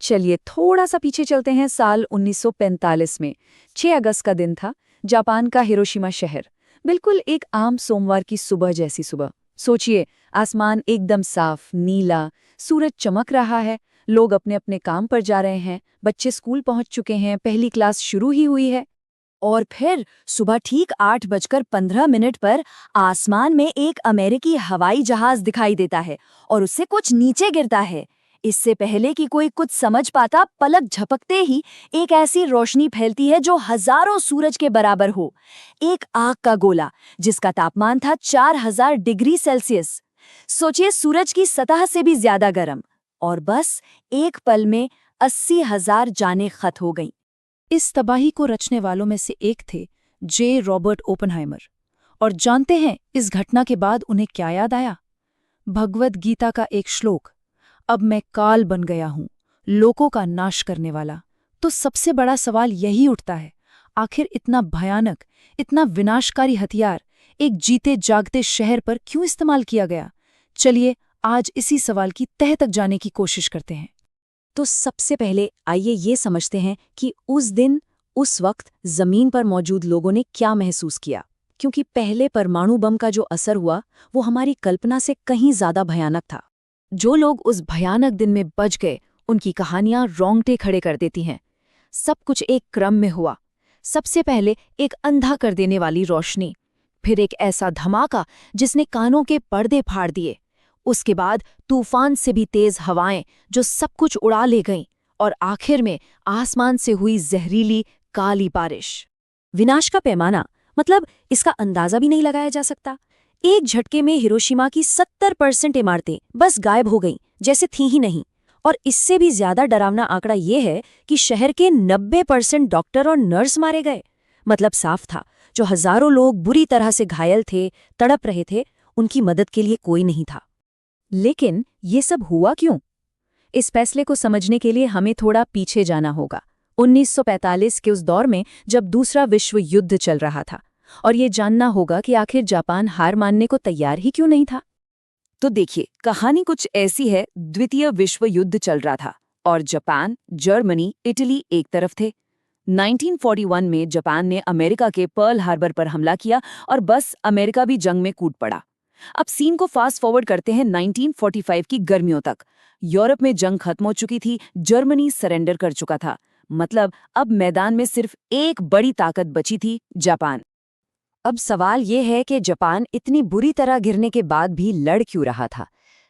चलिए थोड़ा सा पीछे चलते हैं साल 1945 में। 6 अगस्त का दिन था, जापान का हिरोशिमा शहर। बिल्कुल एक आम सोमवार की सुबह जैसी सुबह। सोचिए, आसमान एकदम साफ नीला, सूरज चमक रहा है, लोग अपने अपने काम पर जा रहे हैं, बच्चे स्कूल पहुंच चुके हैं, पहली क्लास शुरू ही हुई है। और फिर सुबह ठीक 8:15 पर आसमान में एक अमेरिकी हवाई जहाज दिखाई देता है और उससे कुछ नीचे गिरता है। इससे पहले कि कोई कुछ समझ पाता, पलक झपकते ही एक ऐसी रोशनी फैलती है जो हजारों सूरज के बराबर हो। एक आग का गोला जिसका तापमान था 4000 डिग्री सेल्सियस। सोचिए, सूरज की सतह से भी ज्यादा गर्म। और बस एक पल में 80,000 जानें खत हो गईं। इस तबाही को रचने वालों में से एक थे जे रॉबर्ट ओपनहाइमर। और जानते हैं इस घटना के बाद उन्हें क्या याद आया? भगवद गीता का एक श्लोक, अब मैं काल बन गया हूं, लोकों का नाश करने वाला। तो सबसे बड़ा सवाल यही उठता है, आखिर इतना भयानक, इतना विनाशकारी हथियार एक जीते जागते शहर पर क्यों इस्तेमाल किया गया? चलिए आज इसी सवाल की तह तक जाने की कोशिश करते हैं। तो सबसे पहले आइए ये समझते हैं कि उस दिन, उस वक्त जमीन पर मौजूद लोगों ने क्या महसूस किया। क्योंकि पहले परमाणु बम का जो असर हुआ वो हमारी कल्पना से कहीं ज्यादा भयानक था। जो लोग उस भयानक दिन में बच गए, उनकी कहानियां रोंगटे खड़े कर देती हैं। सब कुछ एक क्रम में हुआ। सबसे पहले एक अंधा कर देने वाली रोशनी, फिर एक ऐसा धमाका जिसने कानों के पर्दे फाड़ दिए, उसके बाद तूफान से भी तेज हवाएं जो सब कुछ उड़ा ले गईं, और आखिर में आसमान से हुई जहरीली काली बारिश। विनाश का पैमाना, मतलब इसका अंदाजा भी नहीं लगाया जा सकता। एक झटके में हिरोशिमा की 70% इमारतें बस गायब हो गईं, जैसे थी ही नहीं। और इससे भी ज्यादा डरावना आंकड़ा ये है कि शहर के 90% डॉक्टर और नर्स मारे गए। मतलब साफ था, जो हजारों लोग बुरी तरह से घायल थे, तड़प रहे थे, उनकी मदद के लिए कोई नहीं था। लेकिन ये सब हुआ क्यों? इस फैसले को समझने के लिए हमें थोड़ा पीछे जाना होगा, 1945 के उस दौर में जब दूसरा विश्व युद्ध चल रहा था। और ये जानना होगा कि आखिर जापान हार मानने को तैयार ही क्यों नहीं था। तो देखिए, कहानी कुछ ऐसी है। द्वितीय विश्व युद्ध चल रहा था और जापान, जर्मनी, इटली एक तरफ थे। 1941 में जापान ने अमेरिका के पर्ल हार्बर पर हमला किया और बस अमेरिका भी जंग में कूद पड़ा। अब सीन को फास्ट फॉरवर्ड करते हैं 1945 की गर्मियों तक। यूरोप में जंग खत्म हो चुकी थी, जर्मनी सरेंडर कर चुका था। मतलब अब मैदान में सिर्फ एक बड़ी ताकत बची थी, जापान। अब सवाल ये है कि जापान इतनी बुरी तरह गिरने के बाद भी लड़ क्यों रहा था?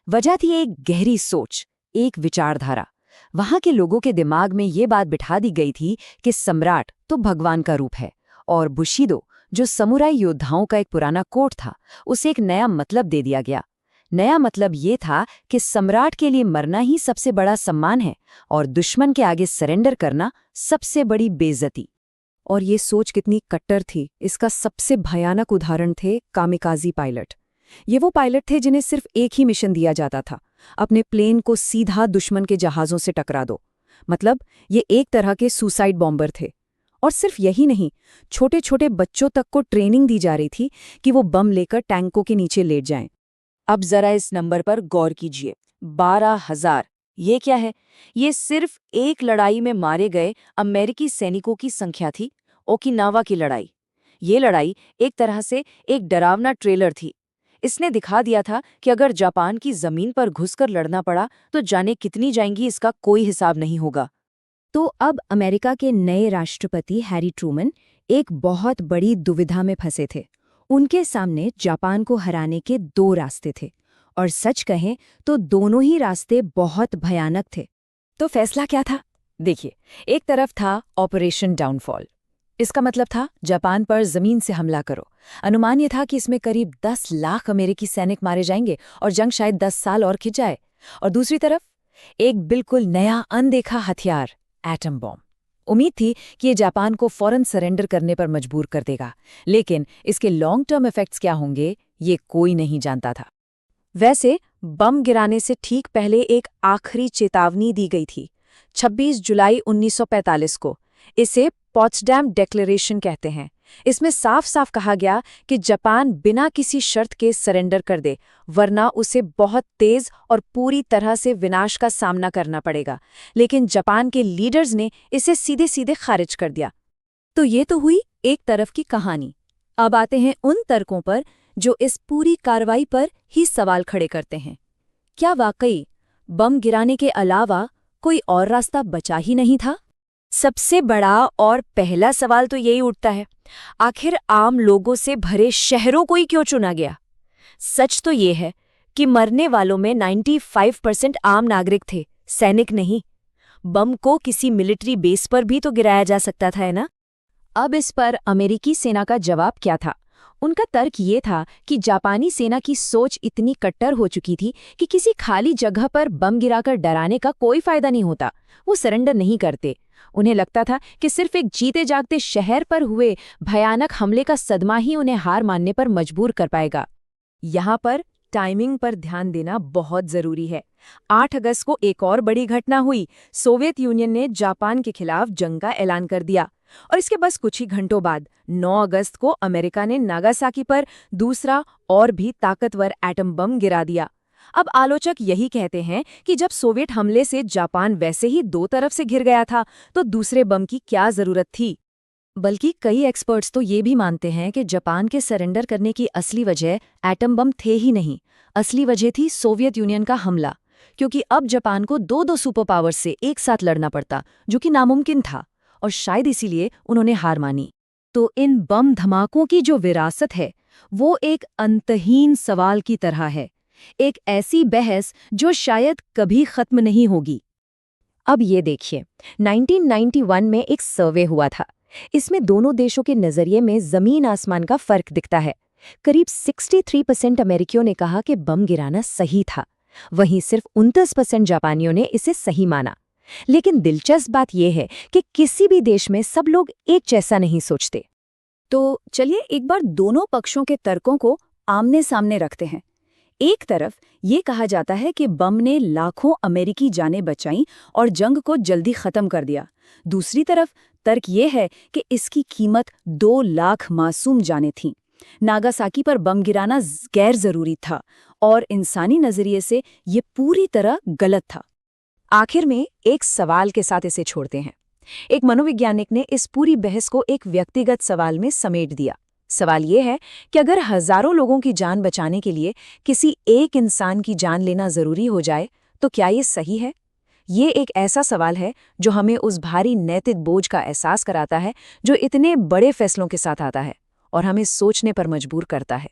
वजह थी एक गहरी सोच, एक विचारधारा। वहां के लोगों के दिमाग में ये बात बिठा दी गई थी कि सम्राट तो भगवान का रूप है, और बुशिदो, जो समुराई योद्धाओं का एक पुराना कोड था, उसे एक नया मतलब दे दिया गया। नया मतलब ये था कि सम्राट के लिए मरना ही सबसे बड़ा सम्मान है और दुश्मन के आगे सरेंडर करना सबसे बड़ी बेइज्जती। और ये सोच कितनी कट्टर थी, इसका सबसे भयानक उदाहरण थे कामिकाजी पायलट। ये वो पायलट थे जिन्हें सिर्फ एक ही मिशन दिया जाता था, अपने प्लेन को सीधा दुश्मन के जहाज़ों से टकरा दो। मतलब ये एक तरह के सुसाइड बॉम्बर थे। और सिर्फ यही नहीं, छोटे छोटे बच्चों तक को ट्रेनिंग दी जा रही थी कि वो बम लेकर टैंकों के नीचे लेट जाएं। अब जरा इस नंबर पर गौर कीजिए, 12,000। ये क्या है? ये सिर्फ एक लड़ाई में मारे गए अमेरिकी सैनिकों की संख्या थी, ओकिनावा की लड़ाई। ये लड़ाई एक तरह से एक डरावना ट्रेलर थी। इसने दिखा दिया था कि अगर जापान की जमीन पर घुसकर लड़ना पड़ा तो जानें कितनी जाएंगी, इसका कोई हिसाब नहीं होगा। तो अब अमेरिका के नए राष्ट्रपति हैरी ट्रूमन एक बहुत बड़ी दुविधा में फंसे थे। उनके सामने जापान को हराने के 2 रास्ते थे, और सच कहें तो दोनों ही रास्ते बहुत भयानक थे। तो फैसला क्या था? देखिए, एक तरफ था ऑपरेशन डाउनफॉल। इसका मतलब था जापान पर जमीन से हमला करो। अनुमान ये था कि इसमें करीब 10 लाख अमेरिकी सैनिक मारे जाएंगे और जंग शायद 10 साल और खिंच जाए। और दूसरी तरफ एक बिल्कुल नया अनदेखा हथियार, एटम बॉम्ब। उम्मीद थी कि ये जापान को फौरन सरेंडर करने पर मजबूर कर देगा, लेकिन इसके लॉन्ग टर्म इफेक्ट्स क्या होंगे ये कोई नहीं जानता था। वैसे बम गिराने से ठीक पहले एक आखिरी चेतावनी दी गई थी, 26 जुलाई 1945 को। इसे पॉट्सडैम डिक्लेरेशन कहते हैं। इसमें साफ साफ कहा गया कि जापान बिना किसी शर्त के सरेंडर कर दे, वरना उसे बहुत तेज और पूरी तरह से विनाश का सामना करना पड़ेगा। लेकिन जापान के लीडर्स ने इसे सीधे सीधे खारिज कर दिया। तो ये तो हुई एक तरफ की कहानी। अब आते हैं उन तर्कों पर जो इस पूरी कार्रवाई पर ही सवाल खड़े करते हैं। क्या वाकई बम गिराने के अलावा कोई और रास्ता बचा ही नहीं था? सबसे बड़ा और पहला सवाल तो यही उठता है, आखिर आम लोगों से भरे शहरों को ही क्यों चुना गया? सच तो ये है कि मरने वालों में 95% आम नागरिक थे, सैनिक नहीं। बम को किसी मिलिट्री बेस पर भी तो गिराया जा सकता था, है ना? अब इस पर अमेरिकी सेना का जवाब क्या था? उनका तर्क ये था कि जापानी सेना की सोच इतनी कट्टर हो चुकी थी कि किसी खाली जगह पर बम गिराकर डराने का कोई फायदा नहीं होता। वो सरेंडर नहीं करते। उन्हें लगता था कि सिर्फ एक जीते जागते शहर पर हुए भयानक हमले का सदमा ही उन्हें हार मानने पर मजबूर कर पाएगा। यहाँ पर टाइमिंग पर ध्यान देना बहुत जरूरी है। 8 अगस्त को एक और बड़ी घटना हुई। सोवियत यूनियन ने जापान के खिलाफ जंग का ऐलान कर दिया और इसके बस कुछ ही घंटों बाद 9 अगस्त को अमेरिका ने नागासाकी पर दूसरा और भी ताकतवर एटम बम गिरा दिया। अब आलोचक यही कहते हैं कि जब सोवियत हमले से जापान वैसे ही 2 तरफ से घिर गया था, तो दूसरे बम की क्या जरूरत थी? बल्कि कई एक्सपर्ट्स तो ये भी मानते हैं कि जापान के सरेंडर करने की असली वजह एटम बम थे ही नहीं। असली वजह थी सोवियत यूनियन का हमला, क्योंकि अब जापान को 2 सुपर पावर्स से एक साथ लड़ना पड़ता, जो कि नामुमकिन था, और शायद इसीलिए उन्होंने हार मानी। तो इन बम धमाकों की जो विरासत है, वो एक अंतहीन सवाल की तरह है, एक ऐसी बहस जो शायद कभी खत्म नहीं होगी। अब ये देखिए, 1991 में एक सर्वे हुआ था। इसमें दोनों देशों के नजरिए में जमीन आसमान का फर्क दिखता है। करीब 63% अमेरिकियों ने कहा कि बम गिराना सही था, वहीं सिर्फ 29% जापानियों ने इसे सही माना। लेकिन दिलचस्प बात यह है कि किसी भी देश में सब लोग एक जैसा नहीं सोचते। तो चलिए एक बार दोनों पक्षों के तर्कों को आमने सामने रखते हैं। एक तरफ ये कहा जाता है कि बम ने लाखों अमेरिकी जानें बचाईं और जंग को जल्दी खत्म कर दिया। दूसरी तरफ तर्क ये है कि इसकी कीमत 2 लाख मासूम जानें थीं। नागासाकी पर बम गिराना गैर जरूरी था और इंसानी नजरिए से ये पूरी तरह गलत था। आखिर में एक सवाल के साथ इसे छोड़ते हैं। एक मनोवैज्ञानिक ने इस पूरी बहस को एक व्यक्तिगत सवाल में समेट दिया। सवाल ये है कि अगर हजारों लोगों की जान बचाने के लिए किसी एक इंसान की जान लेना जरूरी हो जाए, तो क्या ये सही है? ये एक ऐसा सवाल है जो हमें उस भारी नैतिक बोझ का एहसास कराता है जो इतने बड़े फैसलों के साथ आता है और हमें सोचने पर मजबूर करता है।